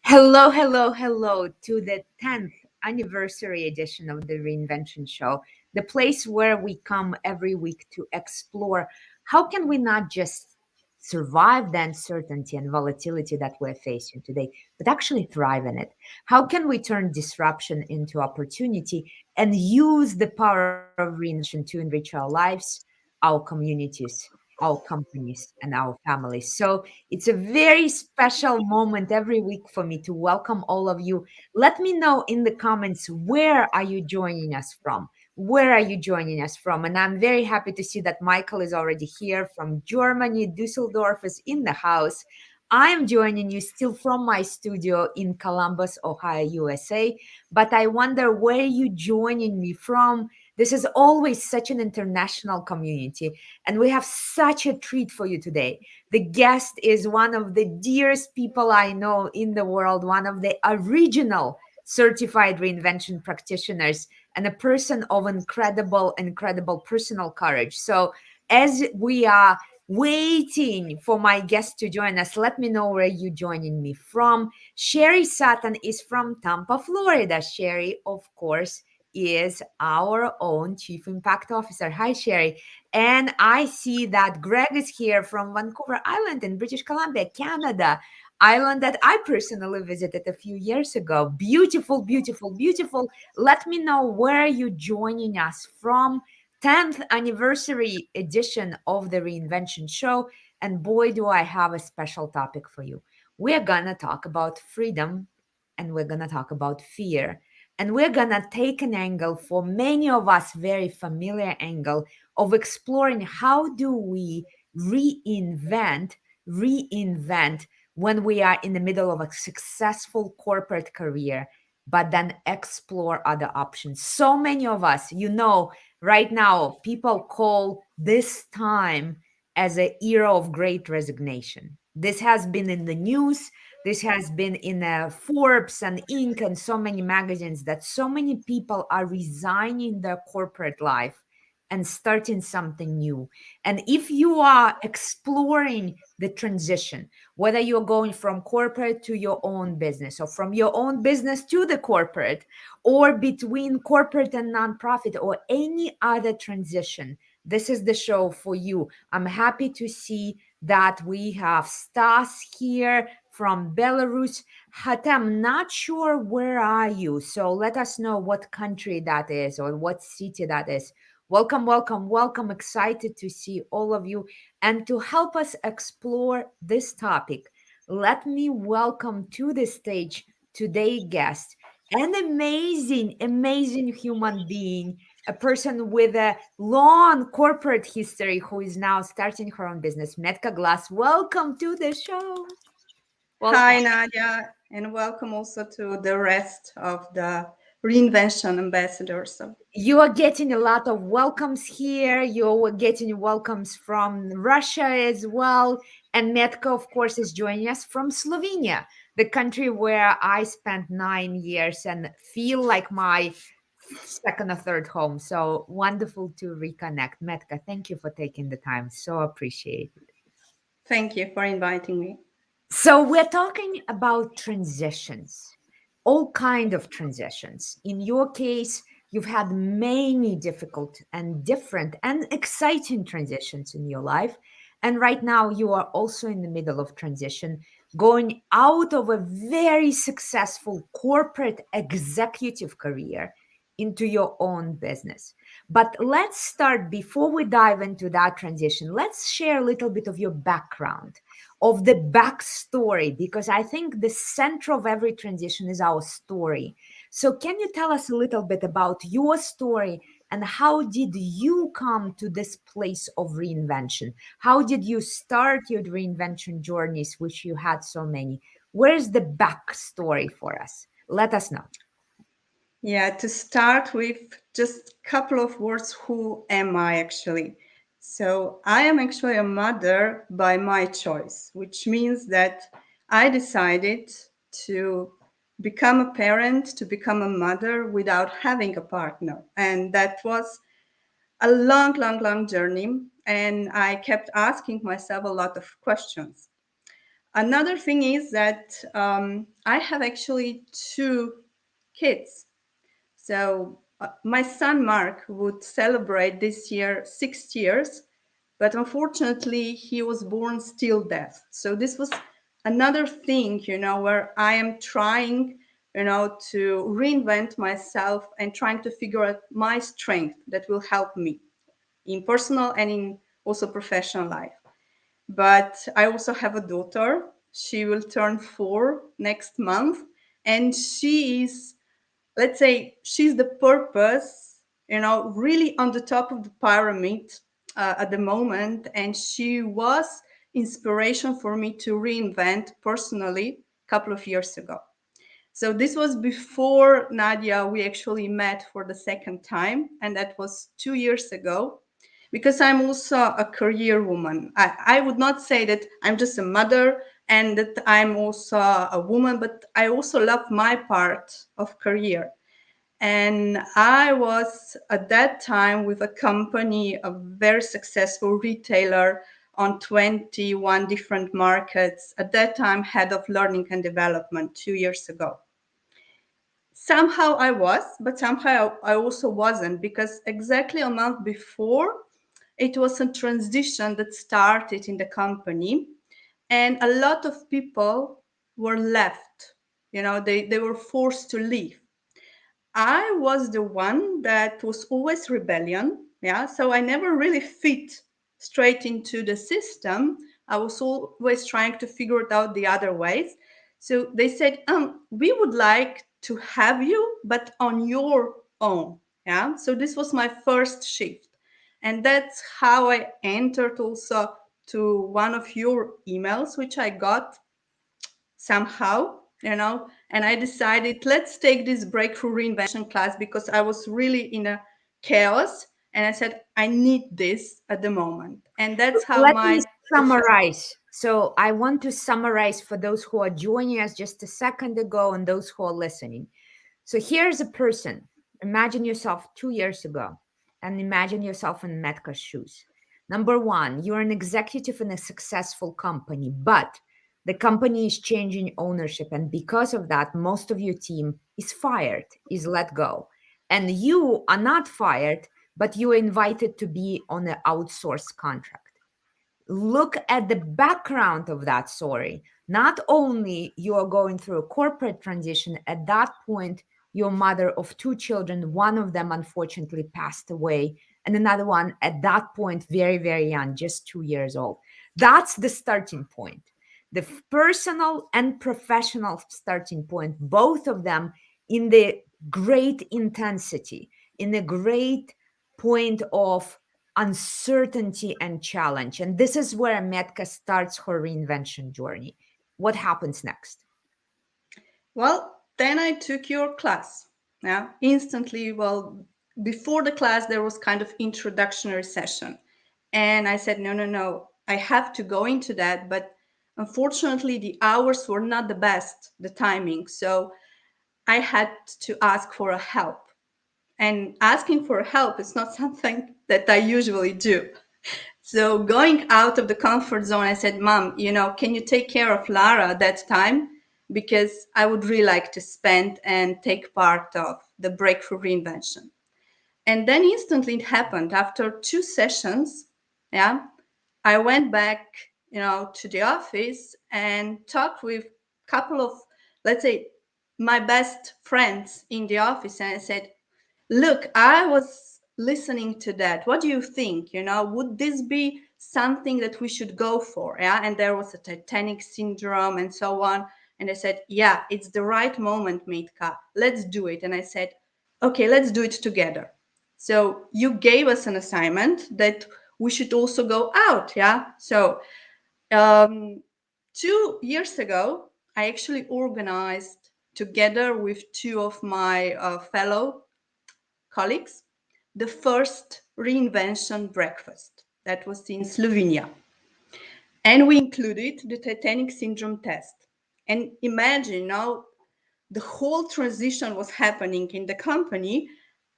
Hello, hello, hello to the 10th anniversary edition of the Reinvention Show, the place where we come every week to explore how can we not just survive the uncertainty and volatility that we're facing today, but actually thrive in it. How can we turn disruption into opportunity and use the power of reinvention to enrich our lives, our communities, our companies, and our families? So it's a very special moment every week for me to welcome all of you. Let me know in the comments, where are you joining us from? Where are you joining us from? And I'm very happy to see that Michael is already here from Germany. Dusseldorf is in the house. I am joining you still from my studio in Columbus, Ohio, USA. But I wonder where you joining me from. This is always such an international community, and we have such a treat for you today. The guest is one of the dearest people I know in the world, one of the original certified reinvention practitioners, and a person of incredible personal courage. So, as we are waiting for my guest to join us, let me know where you're joining me from. Sherry Sutton is from Tampa, Florida. Sherry, of course, is our own Chief Impact Officer. Hi, Sherry. And I see that Greg is here from Vancouver Island in British Columbia, Canada, island that I personally visited a few years ago. Beautiful, beautiful, beautiful. Let me know where you're joining us from. 10th anniversary edition of the Reinvention Show. And boy, do I have a special topic for you. We're going to talk about freedom, and we're going to talk about fear. And we're going to take an angle, for many of us very familiar angle, of exploring how do we reinvent when we are in the middle of a successful corporate career, but then explore other options. So many of us, right now, people call this time as an era of great resignation. This has been in the news. This has been in Forbes and Inc. and so many magazines, that so many people are resigning their corporate life and starting something new. And if you are exploring the transition, whether you're going from corporate to your own business, or from your own business to the corporate, or between corporate and nonprofit, or any other transition, this is the show for you. I'm happy to see that we have Stas here from Belarus. Hatem, not sure where are you, so let us know what country that is or what city that is. Welcome, welcome, welcome. Excited to see all of you. And to help us explore this topic, let me welcome to the stage today's guest, an amazing human being, a person with a long corporate history who is now starting her own business. Metka Glas, welcome to the show. Welcome. Hi, Nadia, and welcome also to the rest of the Reinvention ambassadors. You are getting a lot of welcomes here. You're getting welcomes from Russia as well. And Metka, of course, is joining us from Slovenia, the country where I spent 9 years and feel like my second or third home. So wonderful to reconnect. Metka, thank you for taking the time. So appreciate it. Thank you for inviting me. So we're talking about transitions, all kind of transitions. In your case, you've had many difficult and different and exciting transitions in your life. And right now you are also in the middle of transition, going out of a very successful corporate executive career into your own business. But let's start, before we dive into that transition, let's share a little bit of your background, of the backstory, because I think the center of every transition is our story. So can you tell us a little bit about your story, and how did you come to this place of reinvention? How did you start your reinvention journeys, which you had so many? Where's the backstory for us? Let us know. Yeah, to start with, just a couple of words. Who am I actually? So I am actually a mother by my choice, which means that I decided to become a parent, to become a mother without having a partner. And that was a long journey. And I kept asking myself a lot of questions. Another thing is that I have actually two kids. So my son Mark would celebrate this year 6 years, but unfortunately he was born still deaf. So this was another thing, where I am trying, to reinvent myself and trying to figure out my strength that will help me in personal and in also professional life. But I also have a daughter. She will turn 4 next month, and she is, let's say, she's the purpose, really on the top of the pyramid at the moment. And she was inspiration for me to reinvent personally a couple of years ago. So this was before Nadia, we actually met for the second time, and that was 2 years ago. Because I'm also a career woman. I would not say that I'm just a mother and that I'm also a woman, but I also love my part of career. And I was at that time with a company, a very successful retailer on 21 different markets. At that time, head of learning and development 2 years ago. Somehow I was, but somehow I also wasn't, because exactly a month before, it was a transition that started in the company, and a lot of people were left. They were forced to leave. I was the one that was always rebellion. Yeah. So I never really fit straight into the system. I was always trying to figure it out the other ways. So they said, we would like to have you, but on your own. Yeah. So this was my first shift. And that's how I entered also to one of your emails, which I got somehow, and I decided, let's take this breakthrough reinvention class, because I was really in a chaos, and I said I need this at the moment. And that's how Let me my summarize. So I want to summarize for those who are joining us just a second ago and those who are listening. So here's a person. Imagine yourself 2 years ago and imagine yourself in Metka's shoes. Number one, you're an executive in a successful company, but the company is changing ownership. And because of that, most of your team is fired, is let go. And you are not fired, but you are invited to be on an outsourced contract. Look at the background of that story. Not only you are going through a corporate transition, at that point you're mother of two children, one of them unfortunately passed away, and another one at that point very, very young, just 2 years old. That's the starting point, the personal and professional starting point, both of them in the great intensity, in a great point of uncertainty and challenge. And this is where Metka starts her reinvention journey. What happens next? Well, then I took your class. Yeah, instantly. Well, before the class, there was kind of introductory session. And I said, no, no, no, I have to go into that. But unfortunately, the hours were not the best, the timing. So I had to ask for a help. And asking for help is not something that I usually do. So going out of the comfort zone, I said, Mom, can you take care of Lara at that time? Because I would really like to spend and take part of the breakthrough reinvention. And then instantly it happened. After 2 sessions, yeah, I went back, to the office and talked with a couple of, let's say, my best friends in the office. And I said, look, I was listening to that. What do you think? Would this be something that we should go for? Yeah. And there was a Titanic syndrome and so on. And I said, yeah, it's the right moment, Metka. Let's do it. And I said, okay, let's do it together. So you gave us an assignment that we should also go out. Yeah. So um, 2 years ago, I actually organized together with two of my fellow colleagues the first reinvention breakfast that was in Slovenia. And we included the Titanic syndrome test. And imagine now the whole transition was happening in the company.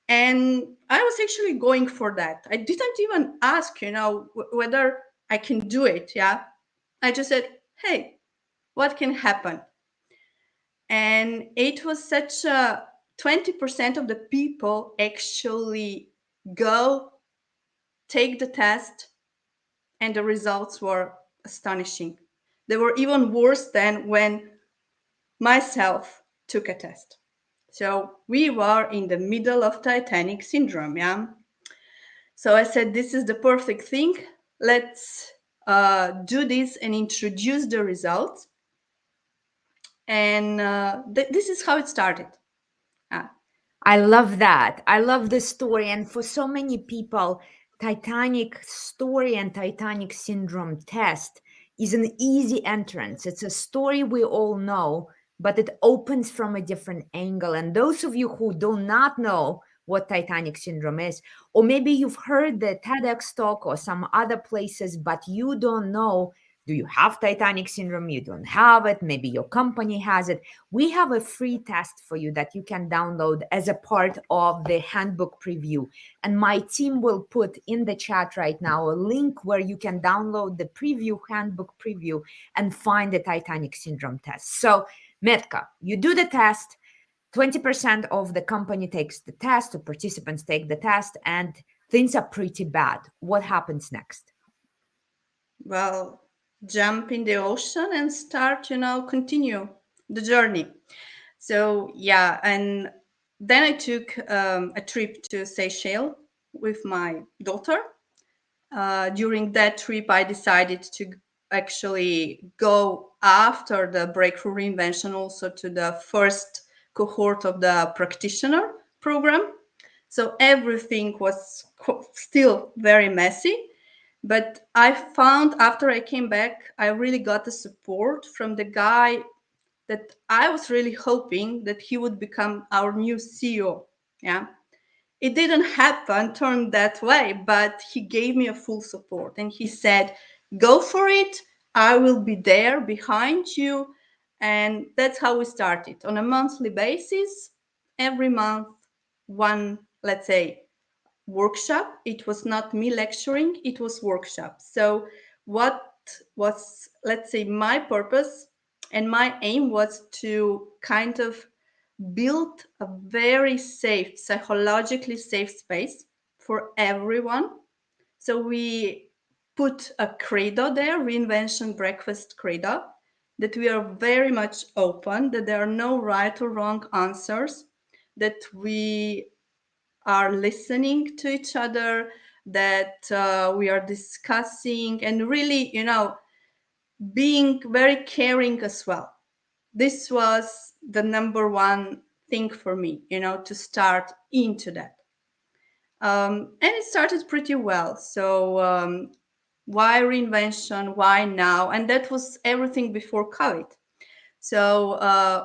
And I was actually going for that. I didn't even ask, whether I can do it. Yeah. I just said, hey, what can happen? And it was such a 20% of the people actually go take the test, and the results were astonishing. They were even worse than when myself took a test. So we were in the middle of Titanic syndrome, yeah. So I said, this is the perfect thing. Let's do this and introduce the results. And this is how it started. Ah, I love that. I love the story. And for so many people, Titanic story and Titanic syndrome test is an easy entrance. It's a story we all know, but it opens from a different angle. And those of you who do not know what Titanic syndrome is, or maybe you've heard the TEDx talk or some other places, but you don't know, do you have Titanic syndrome? You don't have it. Maybe your company has it. We have a free test for you that you can download as a part of the handbook preview. And my team will put in the chat right now a link where you can download the preview, handbook preview, and find the Titanic syndrome test. So, Metka, you do the test. 20% of the company takes the test, or participants take the test, and things are pretty bad. What happens next? well, jump in the ocean and start, continue the journey. So, yeah, and then I took a trip to Seychelles with my daughter. During that trip, I decided to actually go after the Breakthrough Reinvention also to the first cohort of the practitioner program. So everything was still very messy. But I found after I came back, I really got the support from the guy that I was really hoping that he would become our new CEO. Yeah. It didn't happen, turn that way, but he gave me a full support and he said, go for it. I will be there behind you. And that's how we started on a monthly basis. Every month, one, let's say, workshop. It was not me lecturing, it was workshop. So what was, let's say, my purpose and my aim was to kind of build a very safe, psychologically safe space for everyone. So we put a credo there, reinvention breakfast credo, that we are very much open, that there are no right or wrong answers, that we are listening to each other, that we are discussing and really, being very caring as well. This was the number one thing for me, to start into that. And it started pretty well. So, why reinvention? Why now? And that was everything before COVID. So,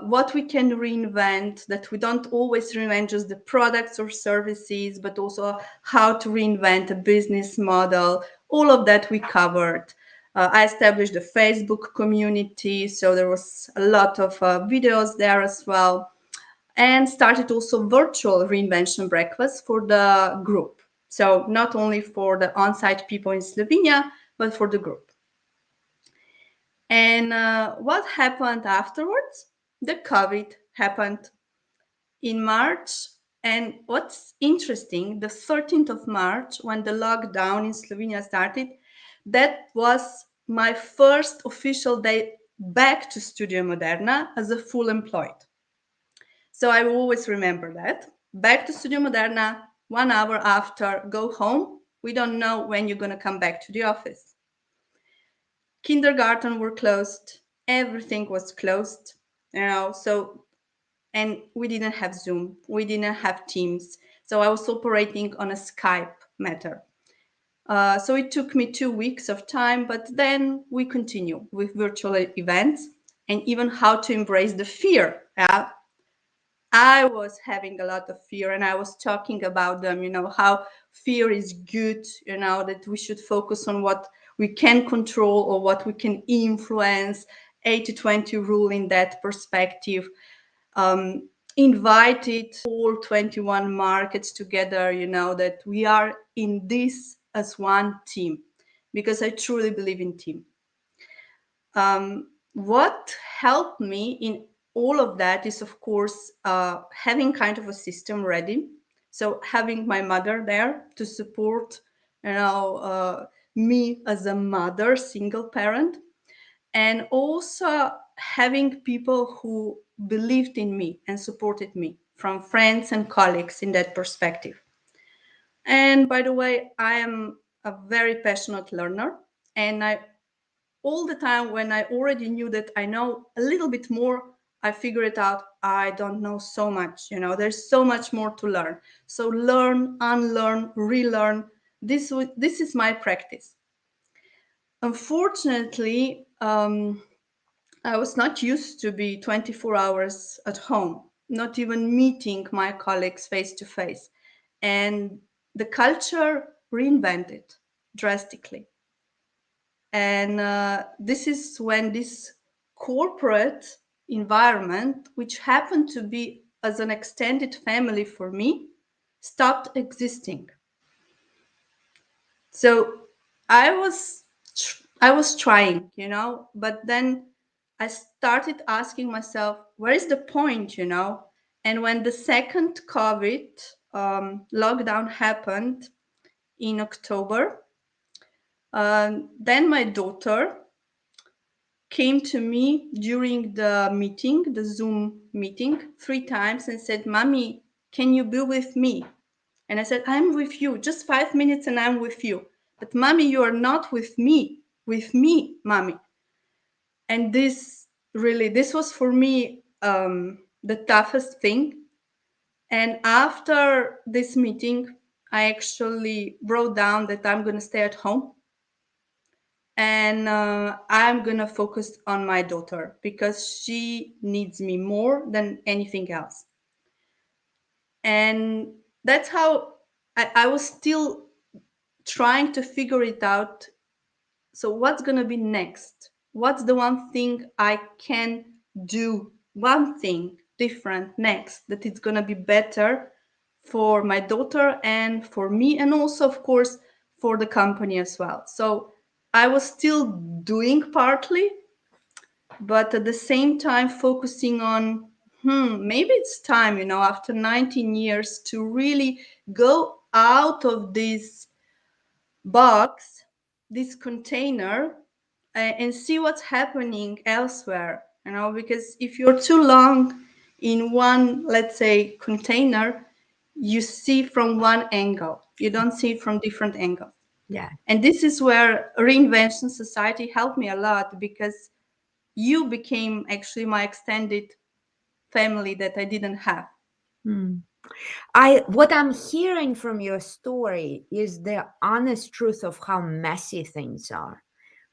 what we can reinvent, that we don't always reinvent just the products or services, but also how to reinvent a business model. All of that we covered. I established a Facebook community, so there was a lot of videos there as well, and started also virtual reinvention breakfast for the group. So not only for the on-site people in Slovenia, but for the group. And what happened afterwards? The COVID happened in March. And what's interesting, the 13th of March, when the lockdown in Slovenia started, that was my first official day back to Studio Moderna as a full employed. So I will always remember that. Back to Studio Moderna, 1 hour after, go home. We don't know when you're going to come back to the office. Kindergarten were closed, everything was closed, so, and we didn't have Zoom, we didn't have Teams, so I was operating on a Skype matter. So it took me 2 weeks of time, but then we continue with virtual events and even how to embrace the fear. I was having a lot of fear and I was talking about them, how fear is good, that we should focus on what we can control or what we can influence, 80-20 rule in that perspective. Invited all 21 markets together, that we are in this as one team, because I truly believe in team. what helped me in all of that is, of course, having kind of a system ready. So having my mother there to support, me as a mother, single parent, and also having people who believed in me and supported me, from friends and colleagues in that perspective. And by the way, I am a very passionate learner, and I all the time when I already knew that I know a little bit more, I figure it out. I don't know so much, there's so much more to learn. So learn, unlearn, relearn. This is my practice. Unfortunately, I was not used to be 24 hours at home, not even meeting my colleagues face to face. And the culture reinvented drastically. And this is when this corporate environment, which happened to be as an extended family for me, stopped existing. So I was I was trying, but then I started asking myself, where is the point? And when the second COVID lockdown happened in October, then my daughter came to me during the meeting, the Zoom meeting, 3 times and said, "Mommy, can you be with me?" And I said, "I'm with you, just 5 minutes and I'm with you. But Mommy, you are not with me, Mommy." And this was for me the toughest thing. And after this meeting, I actually wrote down that I'm going to stay at home, and I'm gonna focus on my daughter because she needs me more than anything else. And that's how I was still trying to figure it out. So what's gonna be next? What's the one thing I can do, one thing different next, that it's gonna be better for my daughter and for me, and also of course for the company as well. So I was still doing partly, but at the same time focusing on, maybe it's time, after 19 years to really go out of this box, this container, and see what's happening elsewhere, because if you're too long in one, let's say, container, you see from one angle, you don't see from different angles. Yeah. And this is where Reinvention Society helped me a lot, because you became actually my extended family that I didn't have. Hmm. What I'm hearing from your story is the honest truth of how messy things are.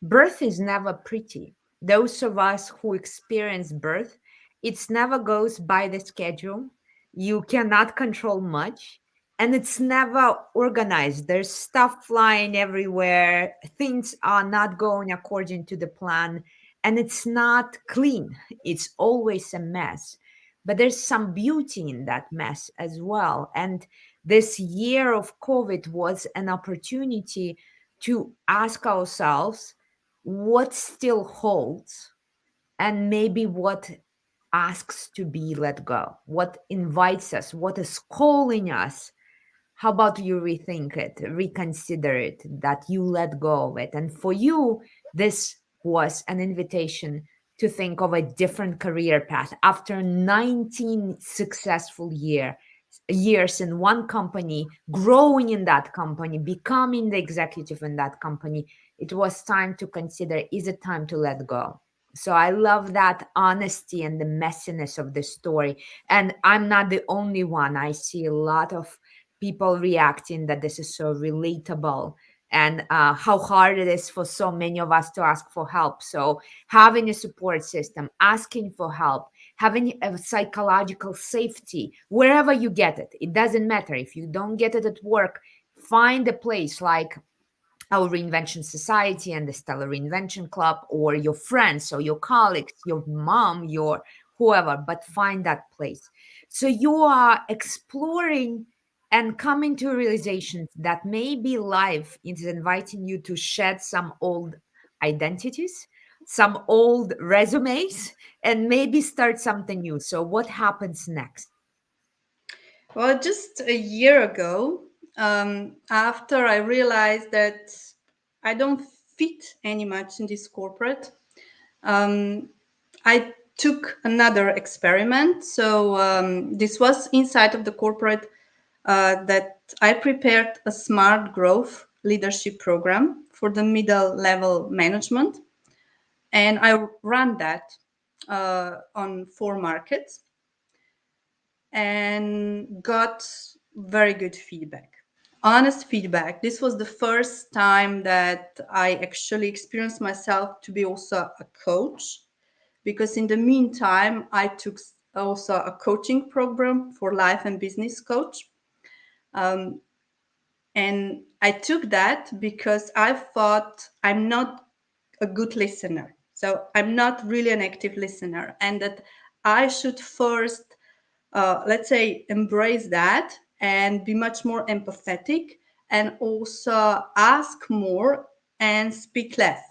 Birth is never pretty. Those of us who experience birth, it's never goes by the schedule. You cannot control much, and it's never organized. There's stuff flying everywhere. Things are not going according to the plan, and it's not clean. It's always a mess. But there's some beauty in that mess as well. And this year of COVID was an opportunity to ask ourselves what still holds, and maybe what asks to be let go, what invites us, what is calling us. How about you rethink it, reconsider it, that you let go of it? And for you, this was an invitation to think of a different career path after 19 successful years in one company, growing in that company, becoming the executive in that company. It was time to consider, is it time to let go? So I love that honesty and the messiness of the story. And I'm not the only one. I see a lot of people reacting that this is so relatable, and how hard it is for so many of us to ask for help. So having a support system, asking for help, having a psychological safety wherever you get it. It doesn't matter if you don't get it at work. Find a place like our Reinvention Society and the Stellar Reinvention Club, or your friends or your colleagues, your mom, your whoever, but find that place. So you are exploring and coming to a realization that maybe life is inviting you to shed some old identities, some old resumes and maybe start something new. So, what happens next? Well, just a year ago, after I realized that I don't fit any much in this corporate, um, I took another experiment. So this was inside of the corporate that I prepared a smart growth leadership program for the middle level management, and I ran that on 4 markets and got very good feedback. Honest feedback. This was the first time that I actually experienced myself to be also a coach, because in the meantime, I took also a coaching program for life and business coach. Um, and I took that because I thought I'm not a good listener. So I'm not really an active listener, and that I should first, let's say, embrace that and be much more empathetic, and also ask more and speak less.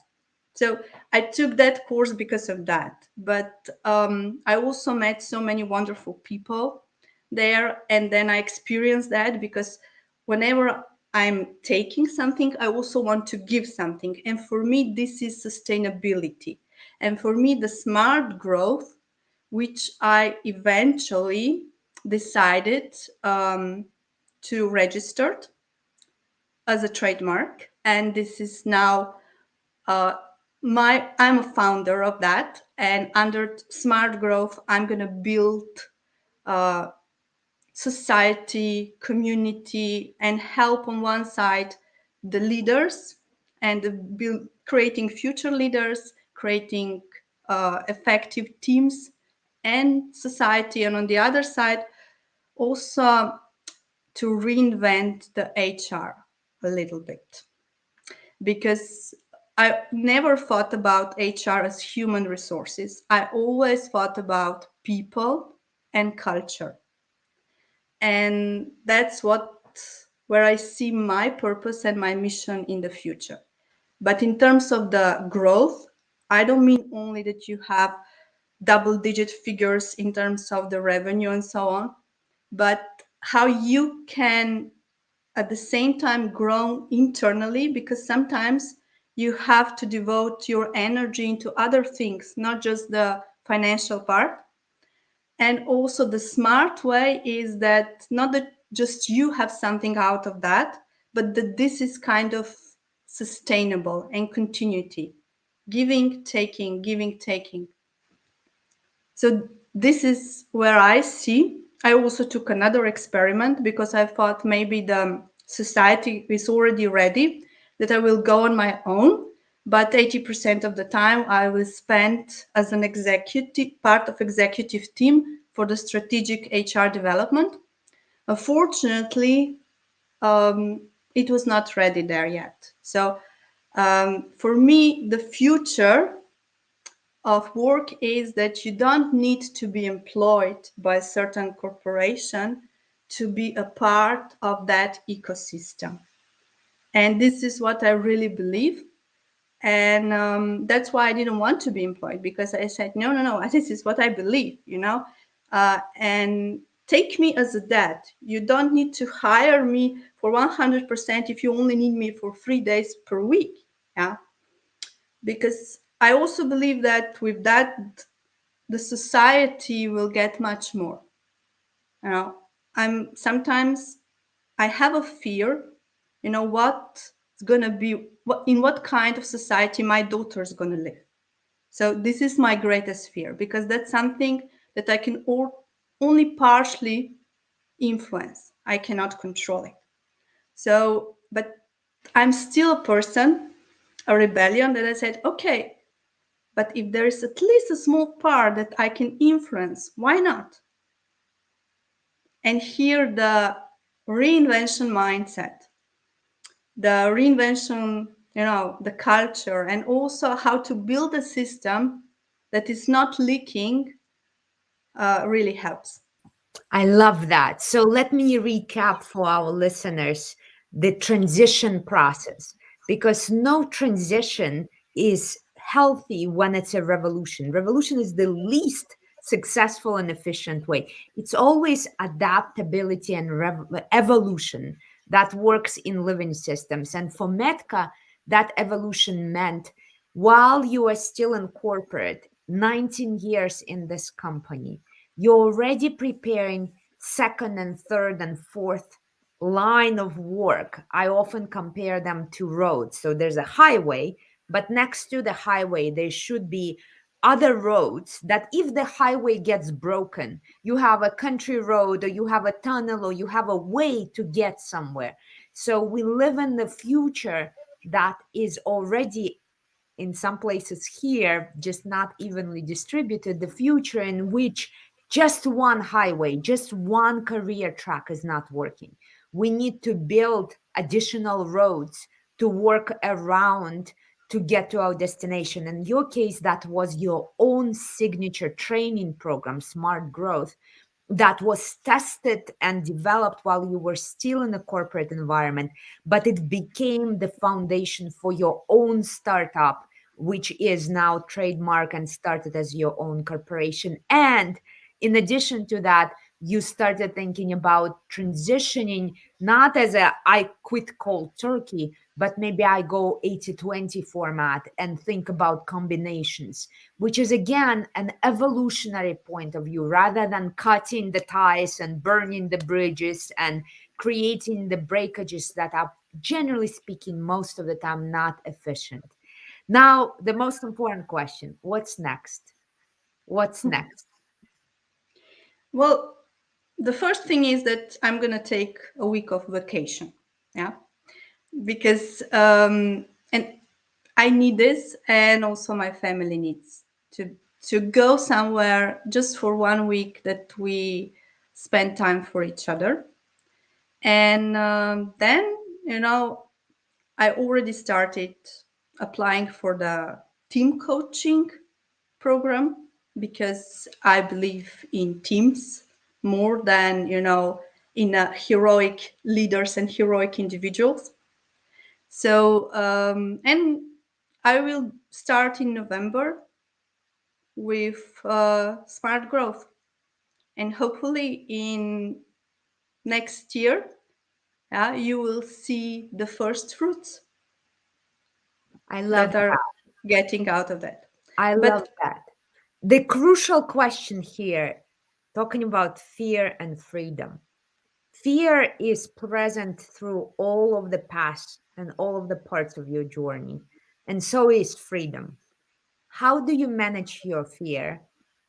So I took that course because of that. But I also met so many wonderful people there. And then I experienced that because whenever I'm taking something, I also want to give something. And for me, this is sustainability. And for me, the smart growth, which I eventually decided to register as a trademark. And this is now uh, I'm a founder of that, and under smart growth I'm going to build uh, society, community, and help on one side the leaders, and build, creating future leaders, creating effective teams and society, and on the other side also to reinvent the HR a little bit, because I never thought about HR as human resources. I always thought about people and culture. And that's what where I see my purpose and my mission in the future. But in terms of the growth, I don't mean only that you have double digit figures in terms of the revenue and so on, but how you can at the same time grow internally, because sometimes you have to devote your energy into other things, not just the financial part. And also the smart way is that not that just you have something out of that, but that this is kind of sustainable and continuity, giving taking. So this is where I see. I also took another experiment because I thought maybe the society is already ready, that I will go on my own. But 80% of the time I will spend as an executive, part of executive team for the strategic HR development. Unfortunately, it was not ready there yet. So for me, the future of work is that you don't need to be employed by a certain corporation to be a part of that ecosystem. And this is what I really believe. And that's why I didn't want to be employed, because I said, no, this is what I believe. And take me as a dad. You don't need to hire me for 100% if you only need me for 3 days per week. Yeah. Because I also believe that with that, the society will get much more. You know, I'm sometimes I have a fear, what's gonna be in what kind of society my daughter's gonna live. So this is my greatest fear, because that's something that I can only partially influence. I cannot control it. So, but I'm still a person, a rebellion, that I said, okay, but if there is at least a small part that I can influence, why not? And here the reinvention mindset, the reinvention, the culture, and also how to build a system that is not leaking really helps. I love that. So let me recap for our listeners the transition process, because no transition is healthy when it's a revolution. Revolution is the least successful and efficient way. It's always adaptability and evolution that works in living systems. And for Metka, that evolution meant while you are still in corporate, 19 years in this company, you're already preparing second and third and fourth line of work. I often compare them to roads. So there's a highway, but next to the highway, there should be other roads that if the highway gets broken, you have a country road or you have a tunnel or you have a way to get somewhere. So we live in the future that is already in some places here, just not evenly distributed, the future in which just one highway, just one career track is not working. We need to build additional roads to work around to get to our destination. In your case, that was your own signature training program, Smart Growth, that was tested and developed while you were still in a corporate environment, but it became the foundation for your own startup, which is now trademark and started as your own corporation. And in addition to that, you started thinking about transitioning not as a I quit cold turkey, but maybe I go 80-20 format and think about combinations, which is again an evolutionary point of view rather than cutting the ties and burning the bridges and creating the breakages that are, generally speaking, most of the time not efficient. Now, the most important question, what's next? What's next? Well, the first thing is that I'm going to take a week of vacation. Yeah. Because, and I need this, and also my family needs to go somewhere just for 1 week that we spend time for each other. And then, I already started applying for the team coaching program because I believe in teams more than, in heroic leaders and heroic individuals. So, and I will start in November with Smart Growth. And hopefully in next year, you will see the first fruits I love that are that. getting out of that. I love But that. The crucial question here, talking about fear and freedom. Fear is present through all of the past and all of the parts of your journey, and so is freedom. How do you manage your fear,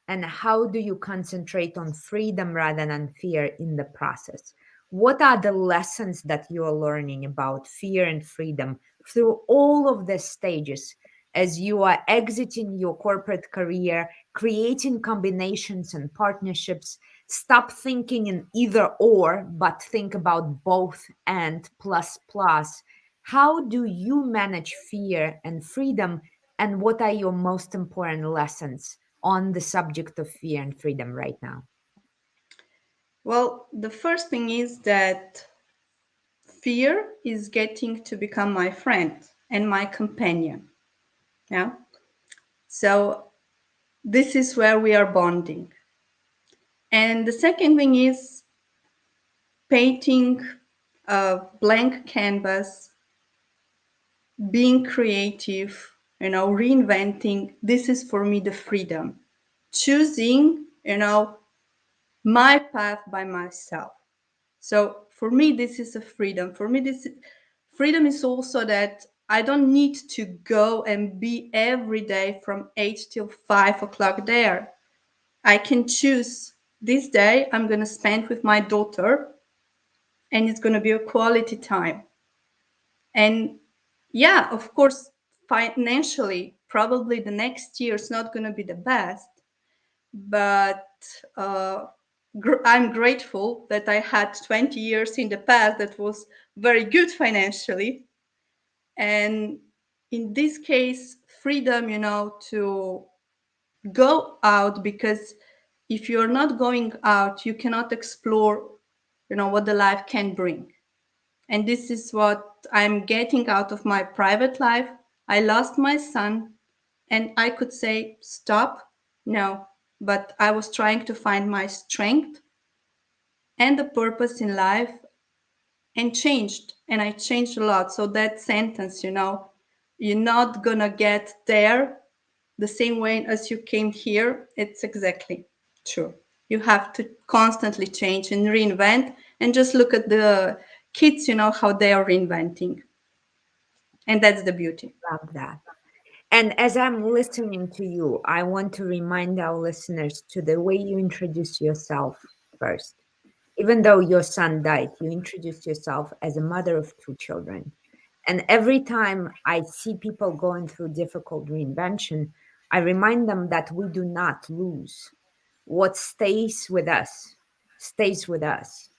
and how do you concentrate on freedom rather than fear in the process? What are the lessons that you're learning about fear and freedom through all of the stages as you are exiting your corporate career, creating combinations and partnerships? Stop thinking in either or, but think about both and plus plus. How do you manage fear and freedom, and what are your most important lessons on the subject of fear and freedom right now? well, the first thing is that fear is getting to become my friend and my companion. Yeah. So this is where we are bonding. And the second thing is painting a blank canvas, being creative, reinventing. This is for me the freedom. Choosing, my path by myself. So for me, this is a freedom. For me, this freedom is also that I don't need to go and be every day from 8 till 5 o'clock there. I can choose this day I'm going to spend with my daughter, and it's going to be a quality time. And yeah, of course, financially, probably the next year is not going to be the best, but I'm grateful that I had 20 years in the past that was very good financially. And in this case, freedom, to go out, because if you're not going out, you cannot explore, what the life can bring. And this is what I'm getting out of my private life. I lost my son, And I could say, stop. No, but I was trying to find my strength and the purpose in life and changed. And I changed a lot. So that sentence, you're not gonna get there the same way as you came here, it's exactly true. You have to constantly change and reinvent, and just look at the kids, how they are reinventing. And that's the beauty. Love that. And as I'm listening to you, I want to remind our listeners to the way you introduce yourself first. Even though your son died, you introduced yourself as a mother of two children. And every time I see people going through difficult reinvention, I remind them that we do not lose. What stays with us stays with us.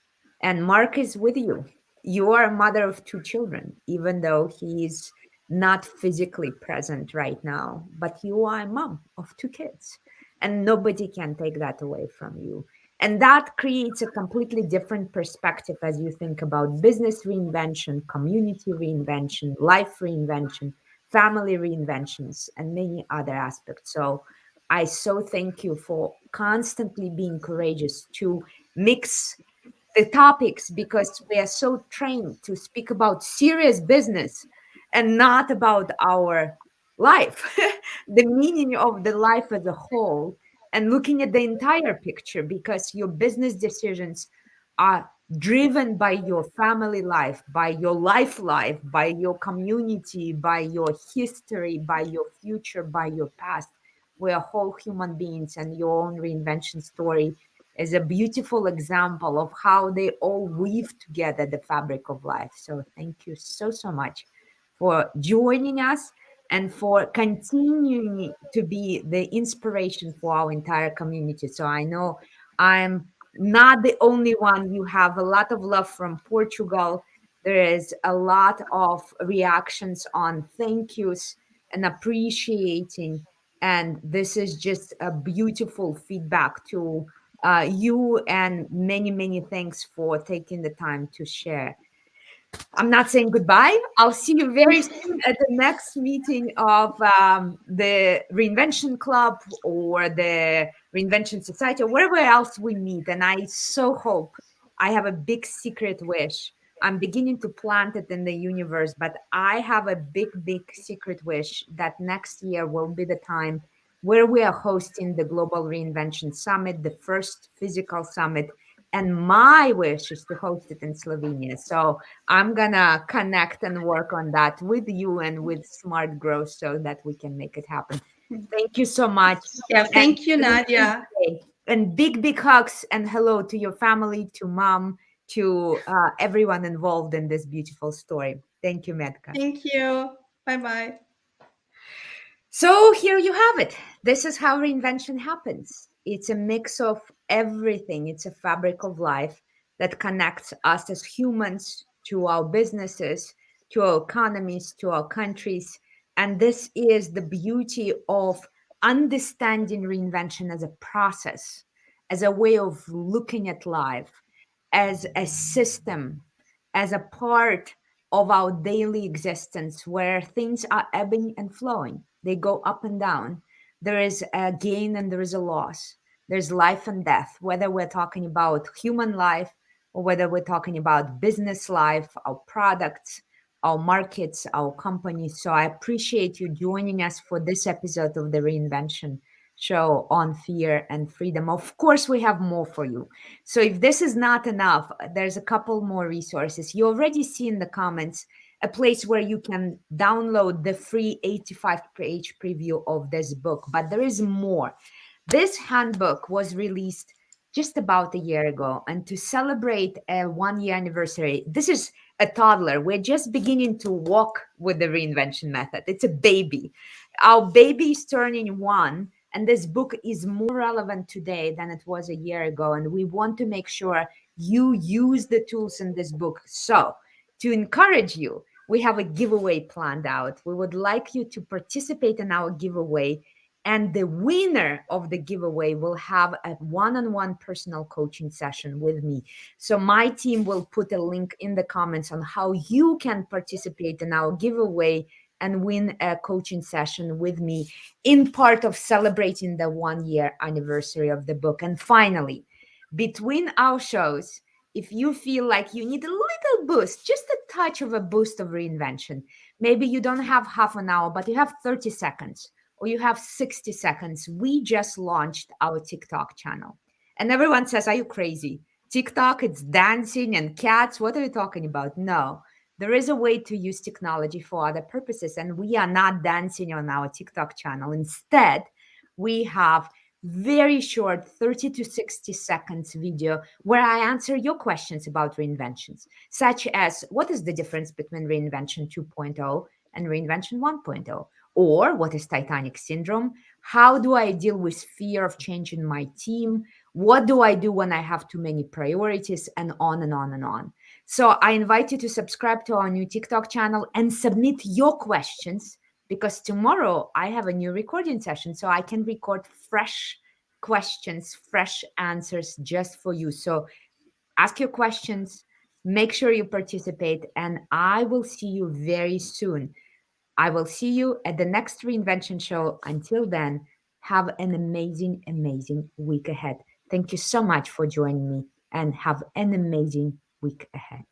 And Mark is with you. You are a mother of two children, even though he is not physically present right now, but you are a mom of two kids. And nobody can take that away from you. And that creates a completely different perspective as you think about business reinvention, community reinvention, life reinvention, family reinventions, and many other aspects. So I so thank you for constantly being courageous to mix the topics, because we are so trained to speak about serious business and not about our life, the meaning of the life as a whole, and looking at the entire picture, because your business decisions are driven by your family life, by your life, by your community, by your history, by your future, by your past. We are whole human beings, and your own reinvention story is a beautiful example of how they all weave together the fabric of life. So thank you so, so much for joining us and for continuing to be the inspiration for our entire community. So I know I'm not the only one. You have a lot of love from Portugal. There is a lot of reactions on thank yous and appreciating. And this is just a beautiful feedback to you, and many, many thanks for taking the time to share. I'm not saying goodbye. I'll see you very soon at the next meeting of the Reinvention Club or the Reinvention Society or wherever else we meet. And I so hope, I have a big secret wish. I'm beginning to plant it in the universe, but I have a big, big secret wish that next year will be the time where we are hosting the Global Reinvention Summit, the first physical summit. And my wish is to host it in Slovenia. So I'm gonna connect and work on that with you and with Smart Growth so that we can make it happen. Thank you so much. Yeah, And thank you, have a great Nadia. day. And big, big hugs and hello to your family, to mom, to everyone involved in this beautiful story. Thank you, Metka. Thank you. Bye bye. So here you have it. This is how reinvention happens. It's a mix of everything. It's a fabric of life that connects us as humans to our businesses, to our economies, to our countries. And this is the beauty of understanding reinvention as a process, as a way of looking at life, as a system, as a part of our daily existence where things are ebbing and flowing. They go up and down. There is a gain and there is a loss. There's life and death, whether we're talking about human life or whether we're talking about business life, our products, our markets, our companies. So I appreciate you joining us for this episode of the Reinvention Show on fear and freedom. Of course, we have more for you. So if this is not enough, there's a couple more resources. You already see in the comments a place where you can download the free 85-page preview of this book, but there is more. This handbook was released just about a year ago, and to celebrate a 1 year anniversary, this is a toddler. We're just beginning to walk with the reinvention method. It's a baby. Our baby is turning one, and this book is more relevant today than it was a year ago. And we want to make sure you use the tools in this book. So, to encourage you, we have a giveaway planned out. We would like you to participate in our giveaway. And the winner of the giveaway will have a one-on-one personal coaching session with me. So my team will put a link in the comments on how you can participate in our giveaway and win a coaching session with me in part of celebrating the 1 year anniversary of the book. And finally, between our shows, if you feel like you need a little boost, just a touch of a boost of reinvention, maybe you don't have half an hour, but you have 30 seconds or you have 60 seconds. We just launched our TikTok channel. And everyone says, are you crazy? TikTok, it's dancing and cats. What are you talking about? No, there is a way to use technology for other purposes. And we are not dancing on our TikTok channel. Instead, we have very short 30 to 60 seconds video where I answer your questions about reinventions, such as what is the difference between Reinvention 2.0 and Reinvention 1.0? Or what is Titanic syndrome? How do I deal with fear of change in my team? What do I do when I have too many priorities? And on and on and on. So I invite you to subscribe to our new TikTok channel and submit your questions, because tomorrow I have a new recording session, so I can record fresh questions, fresh answers just for you. So ask your questions, make sure you participate, and I will see you very soon. I will see you at the next Reinvention show. Until then, have an amazing, amazing week ahead. Thank you so much for joining me and have an amazing week ahead.